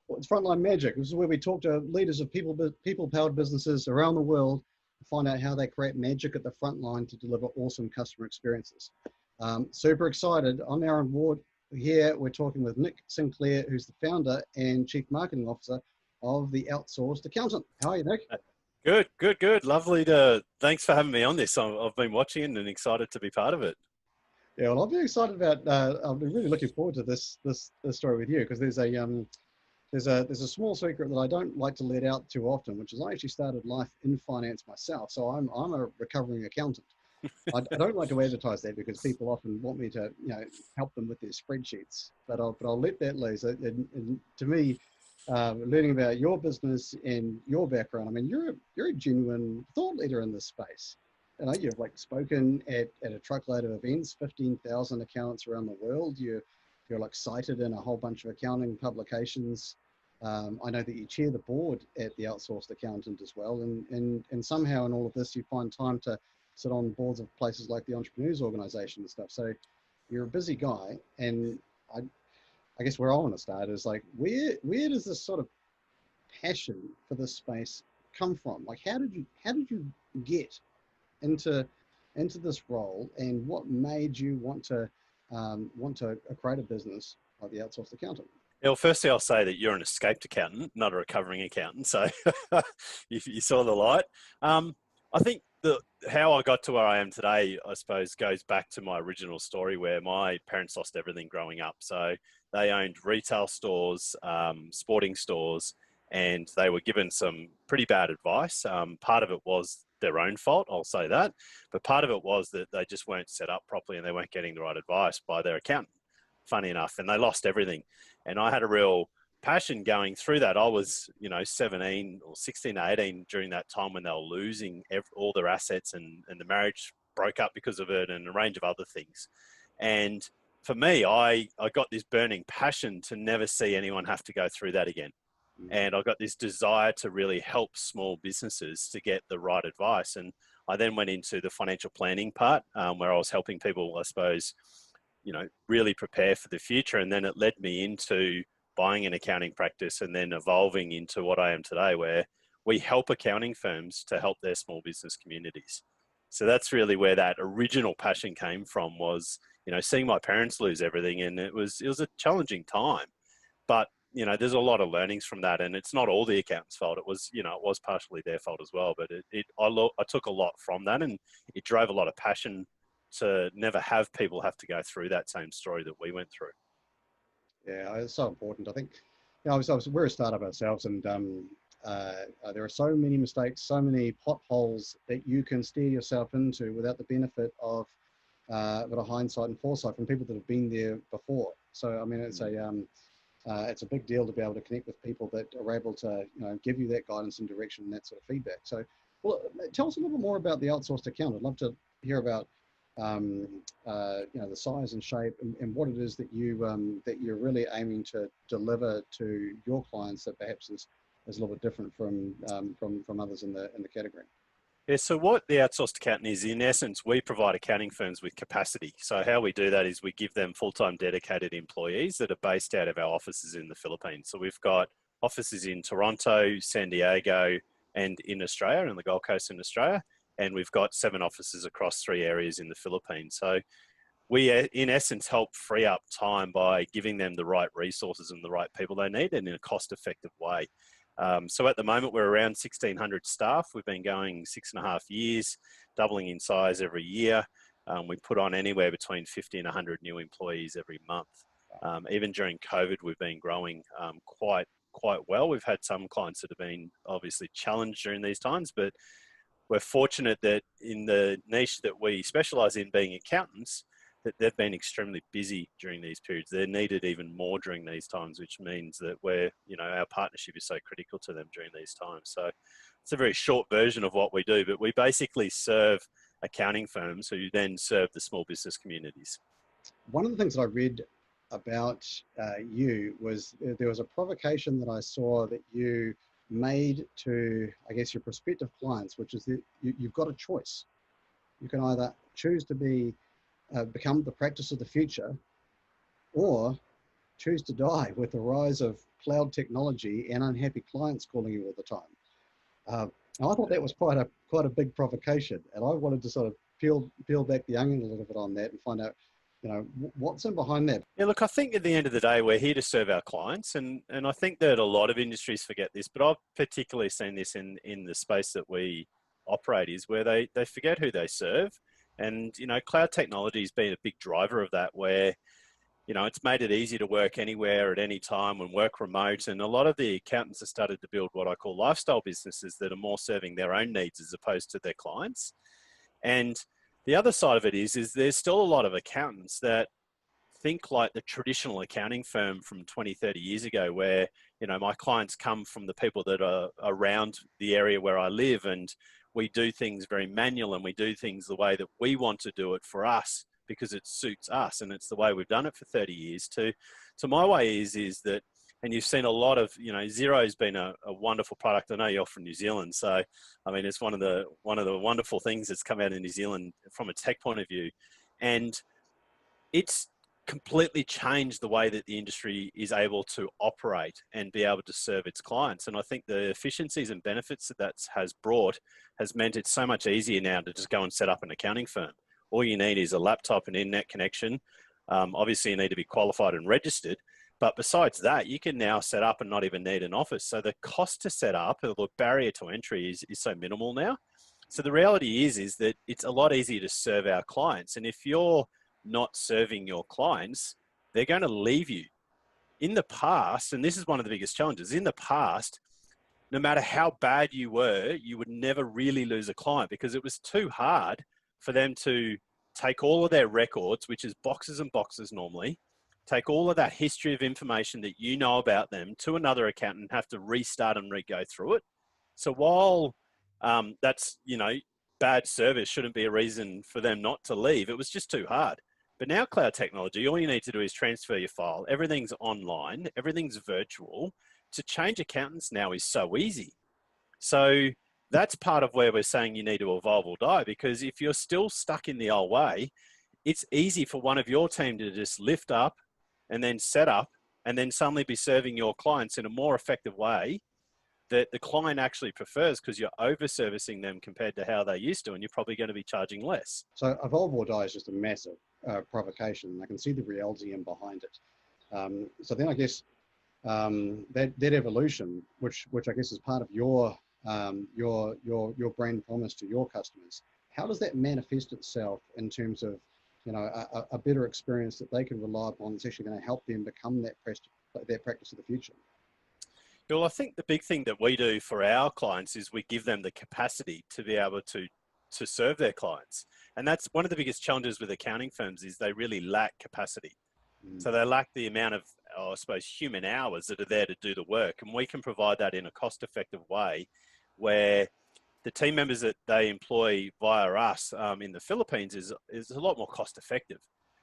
Well, it's Frontline Magic. This is where we talk to leaders of people-powered businesses around the world to find out how they create magic at the front line to deliver awesome customer experiences. Super excited. I'm Aaron Ward. Here we're talking with Nick Sinclair, who's the founder and chief marketing officer of the Outsourced Accountant. How are you, Nick? Good. Thanks for having me on this. I've been watching it and excited to be part of it. Yeah, well, I'm very excited about. I'm really looking forward to this story with you, because there's a small secret that I don't like to let out too often, which is I actually started life in finance myself. So I'm a recovering accountant. I don't like to advertise that because people often want me to help them with their spreadsheets, but I'll let that loose. And to me, learning about your business and your background, I mean, you're a genuine thought leader in this space. You've spoken at a truckload of events, 15,000 accountants around the world. You're cited in a whole bunch of accounting publications. I know that you chair the board at the Outsourced Accountant as well. And somehow in all of this, you find time to sit on boards of places like the Entrepreneurs Organization and stuff. So you're a busy guy. And I guess where I want to start is where does this sort of passion for this space come from? How did you get into this role, and what made you want to create a business like the Outsourced Accountant? Well, firstly, I'll say that you're an escaped accountant, not a recovering accountant. So you saw the light. I think how I got to where I am today, I suppose, goes back to my original story where my parents lost everything growing up. So they owned retail stores, sporting stores, and they were given some pretty bad advice. Part of it was their own fault, I'll say that. But part of it was that they just weren't set up properly and they weren't getting the right advice by their accountant, funny enough, and they lost everything. And I had a real passion going through that. I was, 17 or 16 to 18 during that time when they were losing all their assets, and the marriage broke up because of it and a range of other things. And for me, I got this burning passion to never see anyone have to go through that again. And I got this desire to really help small businesses to get the right advice. And I then went into the financial planning part, where I was helping people, I suppose, really prepare for the future. And then it led me into buying an accounting practice and then evolving into what I am today, where we help accounting firms to help their small business communities. So that's really where that original passion came from, was, seeing my parents lose everything. And it was a challenging time, but there's a lot of learnings from that, and it's not all the accountant's fault. It was, it was partially their fault as well, but I took a lot from that, and it drove a lot of passion to never have people have to go through that same story that we went through. Yeah, it's so important. I think, we're a startup ourselves, and there are so many mistakes, so many potholes that you can steer yourself into without the benefit of a bit of hindsight and foresight from people that have been there before. So, I mean, it's a big deal to be able to connect with people that are able to, give you that guidance and direction and that sort of feedback. So, well, tell us a little bit more about the Outsourced Accountant. I'd love to hear about, the size and shape and what it is that you're really aiming to deliver to your clients that perhaps is a little bit different from others in the category. Yeah, so what the Outsourced Accountant is, in essence, we provide accounting firms with capacity. So how we do that is we give them full-time dedicated employees that are based out of our offices in the Philippines. So we've got offices in Toronto, San Diego, and in Australia, on the Gold Coast in Australia. And we've got 7 offices across 3 areas in the Philippines. So we, in essence, help free up time by giving them the right resources and the right people they need, and in a cost-effective way. So at the moment, we're around 1,600 staff. We've been going 6.5 years, doubling in size every year. We put on anywhere between 50 and 100 new employees every month. Even during COVID, we've been growing quite well. We've had some clients that have been obviously challenged during these times, but we're fortunate that in the niche that we specialize in, being accountants, that they've been extremely busy during these periods. They're needed even more during these times, which means that our partnership is so critical to them during these times. So it's a very short version of what we do, but we basically serve accounting firms who then serve the small business communities. One of the things that I read about you was there was a provocation that I saw that you made to, I guess, your prospective clients, which is that you've got a choice. You can either choose to become the practice of the future, or choose to die with the rise of cloud technology and unhappy clients calling you all the time. And I thought that was quite a big provocation, and I wanted to sort of peel back the onion a little bit on that and find out, what's in behind that. Yeah, look, I think at the end of the day, we're here to serve our clients. And I think that a lot of industries forget this, but I've particularly seen this in the space that we operate, is where they forget who they serve. And, cloud technology has been a big driver of that, where, it's made it easy to work anywhere at any time and work remote. And a lot of the accountants have started to build what I call lifestyle businesses that are more serving their own needs as opposed to their clients. And the other side of it is there's still a lot of accountants that think like the traditional accounting firm from 20, 30 years ago, where, my clients come from the people that are around the area where I live, and we do things very manual, and we do things the way that we want to do it for us because it suits us. And it's the way we've done it for 30 years to my way is that, and you've seen a lot of, Xero's been a wonderful product. I know you're from New Zealand. So, I mean, it's one of the wonderful things that's come out in New Zealand from a tech point of view. And it's completely changed the way that the industry is able to operate and be able to serve its clients. And I think the efficiencies and benefits that has brought has meant it's so much easier now to just go and set up an accounting firm. All you need is a laptop and internet connection. Obviously, you need to be qualified and registered. But besides that, you can now set up and not even need an office. So the cost to set up, or the barrier to entry is so minimal now. So the reality is that it's a lot easier to serve our clients. And if you're not serving your clients, they're going to leave you. In the past, and this is one of the biggest challenges, in the past, no matter how bad you were, you would never really lose a client because it was too hard for them to take all of their records, which is boxes and boxes normally, take all of that history of information that you know about them to another accountant and have to restart and re-go through it. So while that's, bad service shouldn't be a reason for them not to leave, it was just too hard. But now cloud technology, all you need to do is transfer your file. Everything's online, everything's virtual. To change accountants now is so easy. So that's part of where we're saying you need to evolve or die, because if you're still stuck in the old way, it's easy for one of your team to just lift up and then set up and then suddenly be serving your clients in a more effective way that the client actually prefers, because you're over servicing them compared to how they used to, and you're probably going to be charging less. So evolve or die is just a massive provocation, and I can see the reality in behind it. So then I guess that evolution, which I guess is part of your brand promise to your customers, how does that manifest itself in terms of a better experience that they can rely upon that's actually going to help them become that practice of the future? Well, I think the big thing that we do for our clients is we give them the capacity to be able to serve their clients. And that's one of the biggest challenges with accounting firms, is they really lack capacity. So they lack the amount of, I suppose, human hours that are there to do the work. And we can provide that in a cost-effective way, where the team members that they employ via us in the Philippines is a lot more cost-effective.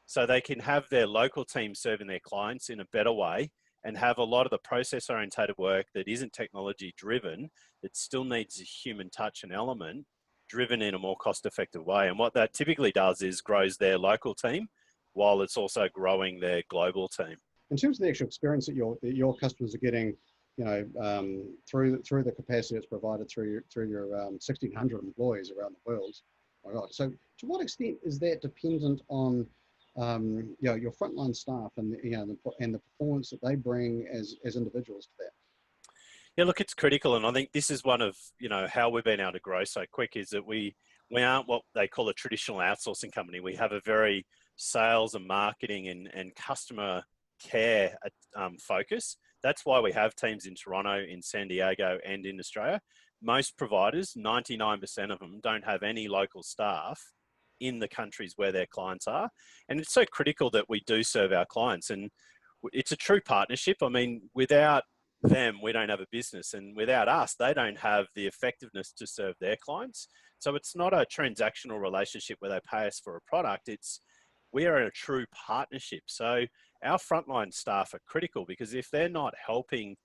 So they can have their local team serving their clients in a better way and have a lot of the process-orientated work that isn't technology-driven, that still needs a human touch and element, driven in a more cost-effective way. And what that typically does is grows their local team, while it's also growing their global team. In terms of the actual experience that your customers are getting, through the capacity that's provided through your 1,600 employees around the world. Oh my God. So to what extent is that dependent on your frontline staff and the performance that they bring as individuals to that? Yeah, look, it's critical, and I think this is one of how we've been able to grow so quick, is that we aren't what they call a traditional outsourcing company. We have a very sales and marketing and customer care focus. That's why we have teams in Toronto, in San Diego, and in Australia. Most providers, 99% of them, don't have any local staff in the countries where their clients are. And it's so critical that we do serve our clients. And it's a true partnership. I mean, without them, we don't have a business. And without us, they don't have the effectiveness to serve their clients. So it's not a transactional relationship where they pay us for a product. We are in a true partnership. So our frontline staff are critical, because if they're not helping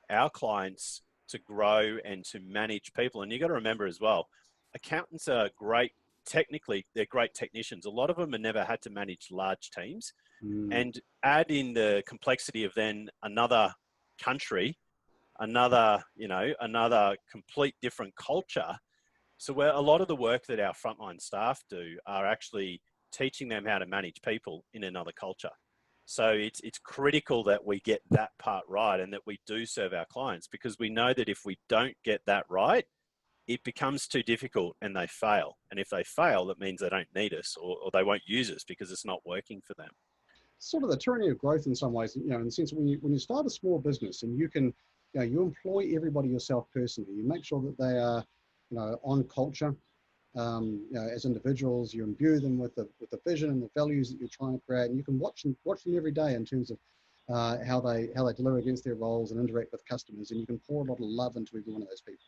our clients to grow and to manage people, and you've got to remember as well, accountants are great. Technically, they're great technicians. A lot of them have never had to manage large teams, Mm. and add in the complexity of then another country, another, another complete different culture. So where a lot of the work that our frontline staff do are actually teaching them how to manage people in another culture. So it's critical that we get that part right and that we do serve our clients, because we know that if we don't get that right, it becomes too difficult and they fail. And if they fail, that means they don't need us, or they won't use us because it's not working for them. Sort of the tyranny of growth in some ways, in the sense when you start a small business and you can, you employ everybody yourself personally, you make sure that they are, on culture. As individuals, you imbue them with the vision and the values that you're trying to create, and you can watch them every day in terms of how they deliver against their roles and interact with customers, and you can pour a lot of love into every one of those people.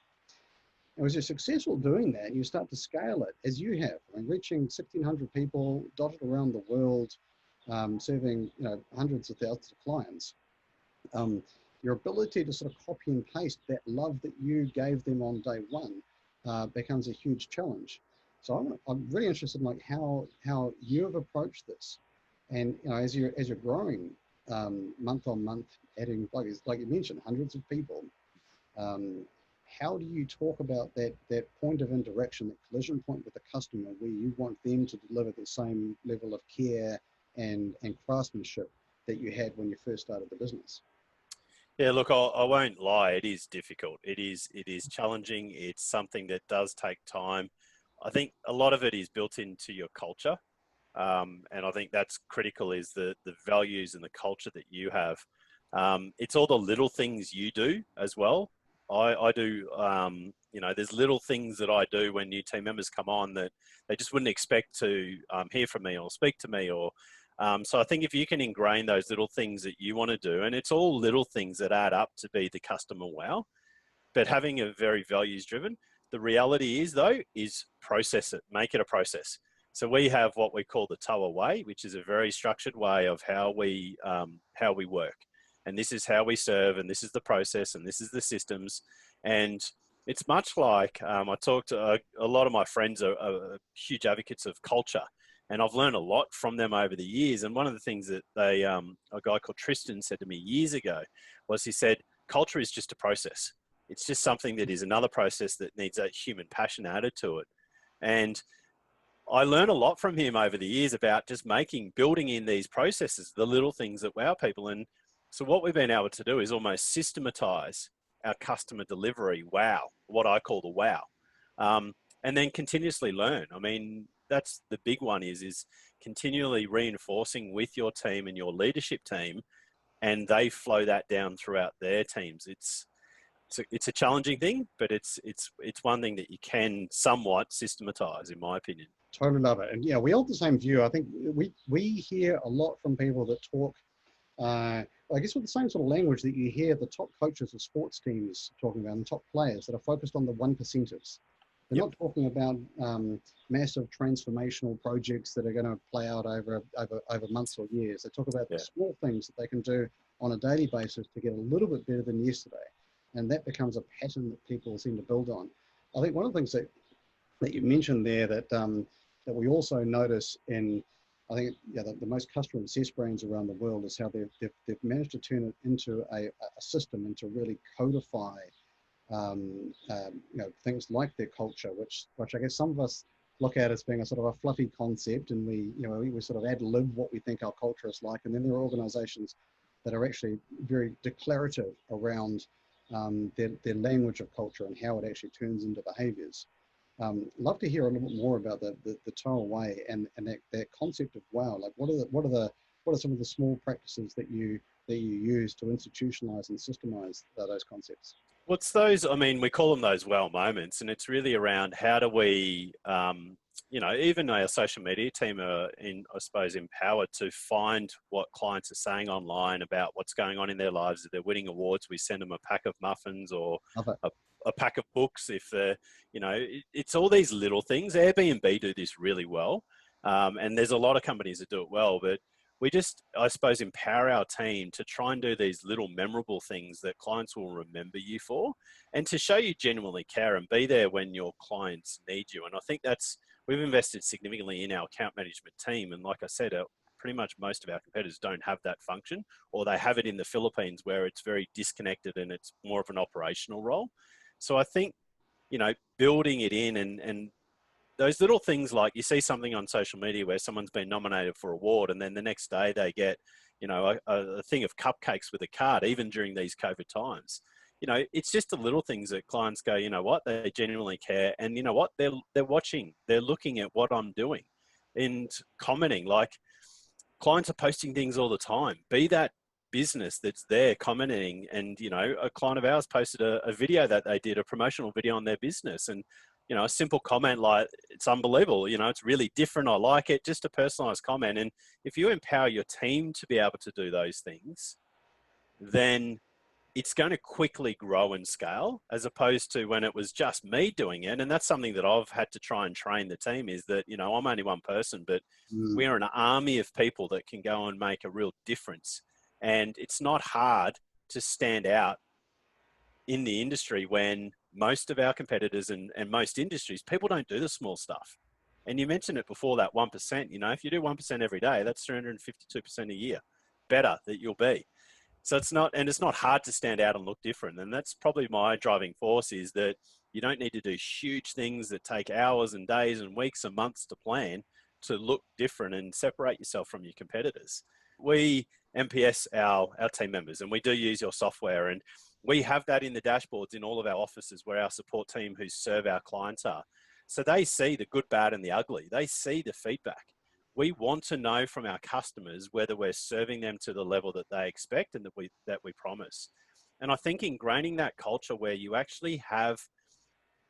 And as you're successful doing that, you start to scale it as you have. I mean, reaching 1,600 people dotted around the world, serving hundreds of thousands of clients. Your ability to sort of copy and paste that love that you gave them on day one becomes a huge challenge. So I'm really interested in like how you've approached this, and as you're growing month on month, adding like you mentioned hundreds of people. How do you talk about that point of interaction, that collision point with the customer, where you want them to deliver the same level of care and craftsmanship that you had when you first started the business? Yeah, look, I won't lie. It is difficult. It is challenging. It's something that does take time. I think a lot of it is built into your culture. And I think that's critical, is the values and the culture that you have. It's all the little things you do as well. I do, there's little things that I do when new team members come on that they just wouldn't expect to hear from me or speak to me, or so I think if you can ingrain those little things that you want to do, and it's all little things that add up to be the customer wow, but having a very values driven, the reality is though, is process it, make it a process. So we have what we call the TOA way, which is a very structured way of how we work. And this is how we serve, and this is the process, and this is the systems. And it's much like, I talk to a lot of my friends are huge advocates of culture. And I've learned a lot from them over the years. And one of the things that a guy called Tristan said to me years ago was, he said, culture is just a process. It's just something that is another process that needs a human passion added to it. And I learned a lot from him over the years about just building in these processes, the little things that wow people. And so what we've been able to do is almost systematize our customer delivery wow, what I call the wow, and then continuously learn. I mean, that's the big one, is continually reinforcing with your team and your leadership team, and they flow that down throughout their teams. It's a challenging thing, but it's one thing that you can somewhat systematize, in my opinion. Totally love it. And yeah, we all have the same view. I think we hear a lot from people that talk, I guess with the same sort of language that you hear the top coaches of sports teams talking about, and top players that are focused on the one percenters. They're not talking about massive transformational projects that are going to play out over months or years. They talk about the small things that they can do on a daily basis to get a little bit better than yesterday. And that becomes a pattern that people seem to build on. I think one of the things that you mentioned there that we also notice in, I think, the most customer obsessed brands around the world is how they've managed to turn it into a system, and to really codify things like their culture, which I guess some of us look at as being a sort of a fluffy concept, and we sort of ad lib what we think our culture is like. And then there are organizations that are actually very declarative around their language of culture and how it actually turns into behaviors. Love to hear a little bit more about the TOA way and that concept of wow. Like what are some of the small practices that you use to institutionalize and systemize those concepts? What's those? I mean, we call them those wow moments, and it's really around how do we, even our social media team are, I suppose, empowered to find what clients are saying online about what's going on in their lives. If they're winning awards, we send them a pack of muffins or a pack of books. If they're, it's all these little things. Airbnb do this really well, and there's a lot of companies that do it well, but we just, I suppose, empower our team to try and do these little memorable things that clients will remember you for, and to show you genuinely care and be there when your clients need you. And I think we've invested significantly in our account management team. And like I said, pretty much most of our competitors don't have that function, or they have it in the Philippines where it's very disconnected and it's more of an operational role. So I think, you know, building it in and those little things, like you see something on social media where someone's been nominated for an award and then the next day they get, you know, a thing of cupcakes with a card, even during these COVID times. You know, it's just the little things that clients go, you know what, they genuinely care. And you know what, they're watching, they're looking at what I'm doing and commenting. Like, clients are posting things all the time. Be that business that's there commenting. And, you know, a client of ours posted a video that they did, a promotional video on their business. And, you know, a simple comment like, it's unbelievable, you know, it's really different, I like it, just a personalized comment. And if you empower your team to be able to do those things, then it's going to quickly grow and scale, as opposed to when it was just me doing it. And that's something that I've had to try and train the team, is that, you know, I'm only one person, but we are an army of people that can go and make a real difference. And it's not hard to stand out in the industry when most of our competitors and most industries, people don't do the small stuff. And you mentioned it before, that 1%, you know, if you do 1% every day, that's 352% a year better that you'll be. So it's not hard to stand out and look different. And that's probably my driving force, is that you don't need to do huge things that take hours and days and weeks and months to plan to look different and separate yourself from your competitors. We MPS our team members, and we do use your software, and we have that in the dashboards in all of our offices where our support team who serve our clients are. So they see the good, bad, and the ugly. They see the feedback. We want to know from our customers whether we're serving them to the level that they expect and that we promise. And I think ingraining that culture where you actually have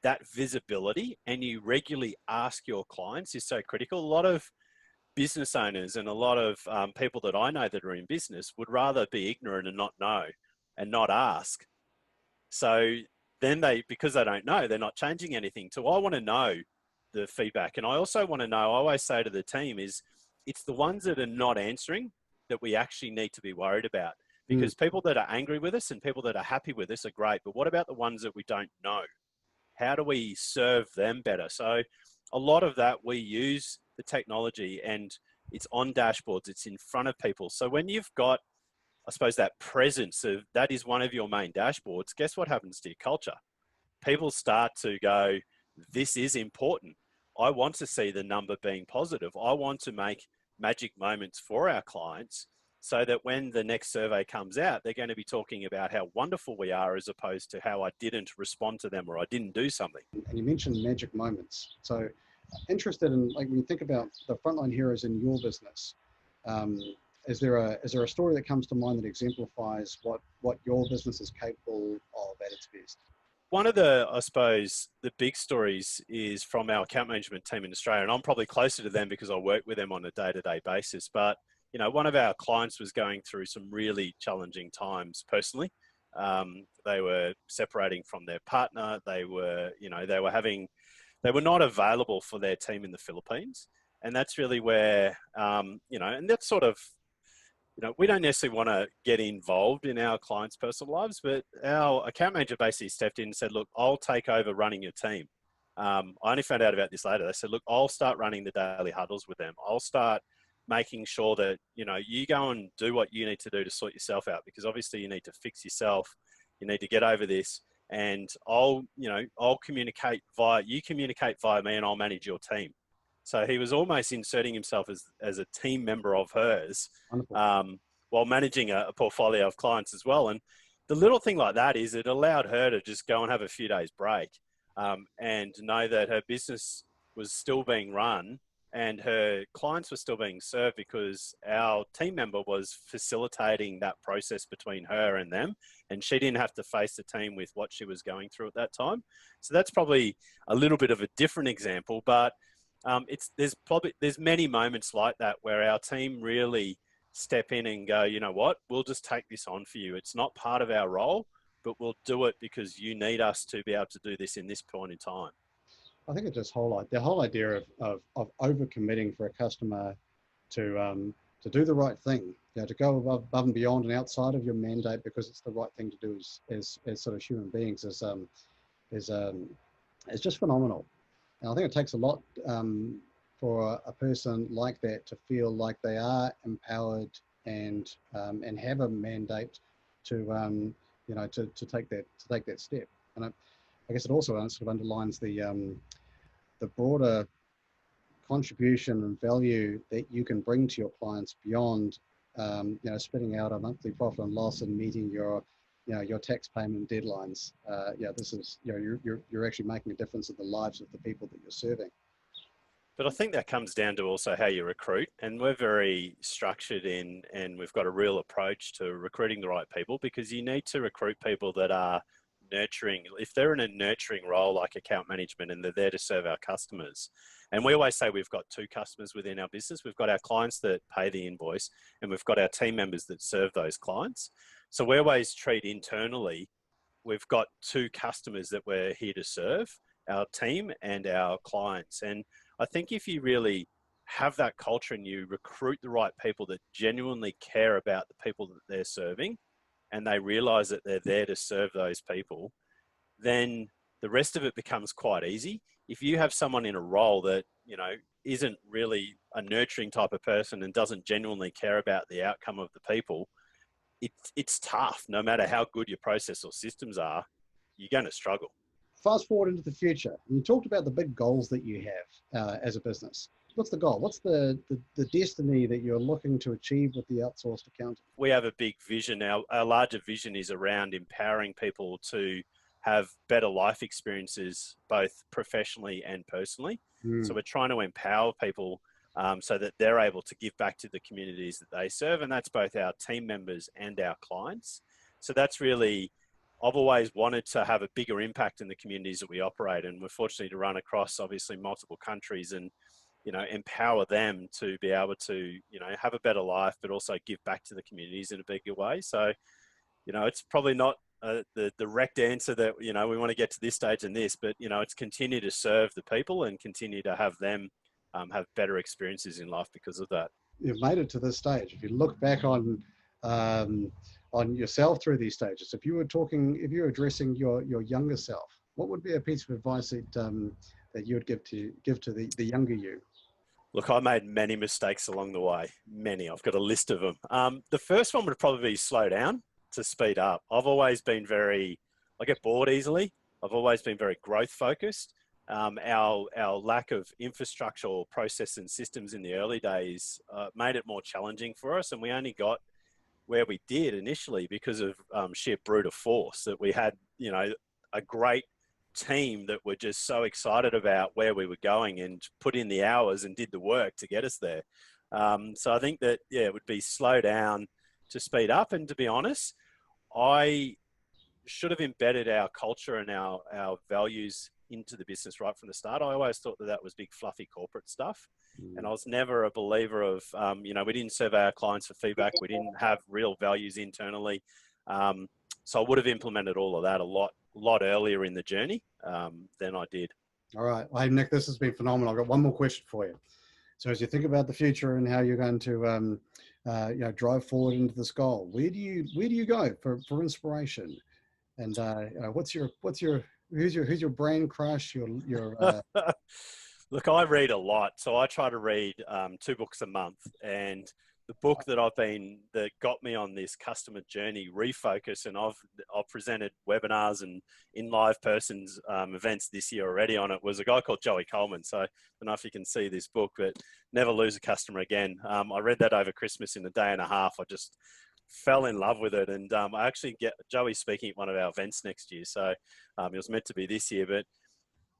that visibility and you regularly ask your clients is so critical. A lot of business owners and a lot of people that I know that are in business would rather be ignorant and not know and not ask. So then because they don't know, they're not changing anything. So I want to know the feedback. And I also want to know, I always say to the team, is it's the ones that are not answering that we actually need to be worried about. Because people that are angry with us and people that are happy with us are great. But what about the ones that we don't know? How do we serve them better? So a lot of that, we use the technology, and it's on dashboards, it's in front of people. So when you've got, I suppose, that presence of that is one of your main dashboards, guess what happens to your culture? People start to go, this is important. I want to see the number being positive. I want to make magic moments for our clients so that when the next survey comes out, they're going to be talking about how wonderful we are, as opposed to how I didn't respond to them or I didn't do something. And you mentioned magic moments. So interested in, like, when you think about the frontline heroes in your business, is there a story that comes to mind that exemplifies what your business is capable of at its best? One of the, I suppose, the big stories is from our account management team in Australia, and I'm probably closer to them because I work with them on a day-to-day basis. But, you know, one of our clients was going through some really challenging times personally. They were separating from their partner. They were not available for their team in the Philippines. And that's really where, and that's sort of, we don't necessarily want to get involved in our clients' personal lives, but our account manager basically stepped in and said, look, I'll take over running your team. I only found out about this later. They said, look, I'll start running the daily huddles with them. I'll start making sure that, you go and do what you need to do to sort yourself out, because obviously you need to fix yourself. You need to get over this. And I'll communicate you communicate via me, and I'll manage your team. So he was almost inserting himself as a team member of hers, while managing a portfolio of clients as well. And the little thing like that is it allowed her to just go and have a few days break, and know that her business was still being run and her clients were still being served, because our team member was facilitating that process between her and them. And she didn't have to face the team with what she was going through at that time. So that's probably a little bit of a different example, but there's many moments like that where our team really step in and go, you know what, we'll just take this on for you. It's not part of our role, but we'll do it because you need us to be able to do this in this point in time. I think it's just the whole idea of overcommitting for a customer to do the right thing, to go above and beyond and outside of your mandate because it's the right thing to do as sort of human beings is just phenomenal. And I think it takes a lot for a person like that to feel like they are empowered and have a mandate to to take that step. And I guess it also sort of underlines the broader contribution and value that you can bring to your clients beyond spitting out a monthly profit and loss and meeting your tax payment deadlines. This is you're actually making a difference in the lives of the people that you're serving. But I think that comes down to also how you recruit, and we're very structured in, and we've got a real approach to recruiting the right people, because you need to recruit people that are nurturing. If they're in a nurturing role like account management and they're there to serve our customers, and we always say we've got two customers within our business. We've got our clients that pay the invoice, and we've got our team members that serve those clients. So we always treat internally, we've got two customers that we're here to serve, our team and our clients. And I think if you really have that culture and you recruit the right people that genuinely care about the people that they're serving, and they realize that they're there to serve those people, then the rest of it becomes quite easy. If you have someone in a role that, isn't really a nurturing type of person and doesn't genuinely care about the outcome of the people, it's tough. No matter how good your process or systems are, you're going to struggle. Fast forward into the future. You talked about the big goals that you have as a business. What's the goal? What's the destiny that you're looking to achieve with the outsourced accountant? We have a big vision. Our larger vision is around empowering people to have better life experiences, both professionally and personally. So we're trying to empower people so that they're able to give back to the communities that they serve. And that's both our team members and our clients. So that's really, I've always wanted to have a bigger impact in the communities that we operate. And we're fortunate to run across obviously multiple countries and, empower them to be able to, have a better life, but also give back to the communities in a bigger way. So, it's probably not the direct answer that, we want to get to this stage and this, but, it's continue to serve the people and continue to have them have better experiences in life because of that. You've made it to this stage. If you look back on yourself through these stages, if you were addressing your younger self, what would be a piece of advice that you would give to the younger you? Look, I made many mistakes along the way. Many. I've got a list of them. The first one would probably be slow down to speed up. I've always been I get bored easily. I've always been very growth focused. Our lack of infrastructure or process and systems in the early days made it more challenging for us. And we only got where we did initially because of sheer brute force, that we had, a great team that were just so excited about where we were going and put in the hours and did the work to get us there. So I think that, it would be slow down to speed up. And to be honest, I should have embedded our culture and our values into the business right from the start. I always thought that was big, fluffy corporate stuff. And I was never a believer of, we didn't serve our clients for feedback. We didn't have real values internally. So I would have implemented all of that a lot earlier in the journey than I did. All right. Well, hey, Nick, this has been phenomenal. I've got one more question for you. So as you think about the future and how you're going to, drive forward into this goal, where do you go for inspiration? And who's your brain crush? Look, I read a lot, so I try to read 2 books a month. And the book that got me on this customer journey, Refocus, and I've presented webinars and in live persons events this year already on it, was a guy called Joey Coleman. So I don't know if you can see this book, but Never Lose a Customer Again. I read that over Christmas in a day and a half. I just fell in love with it. And I actually get Joey speaking at one of our events next year. So it was meant to be this year, but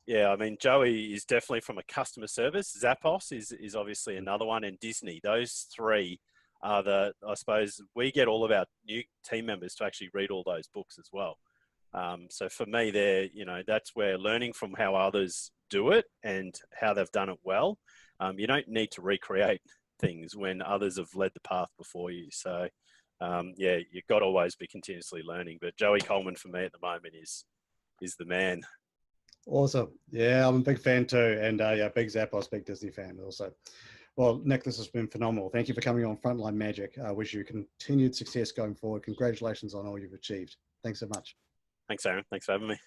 yeah, I mean, Joey is definitely from a customer service. Zappos is obviously another one, and Disney. Those three are I suppose we get all of our new team members to actually read all those books as well. So for me, that's where learning from how others do it and how they've done it well. You don't need to recreate things when others have led the path before you. So you've got to always be continuously learning. But Joey Coleman for me at the moment is the man. Awesome. Yeah, I'm a big fan too. And big Zappos, big Disney fan also. Well, Nick, this has been phenomenal. Thank you for coming on Frontline Magic. I wish you continued success going forward. Congratulations on all you've achieved. Thanks so much. Thanks, Aaron. Thanks for having me.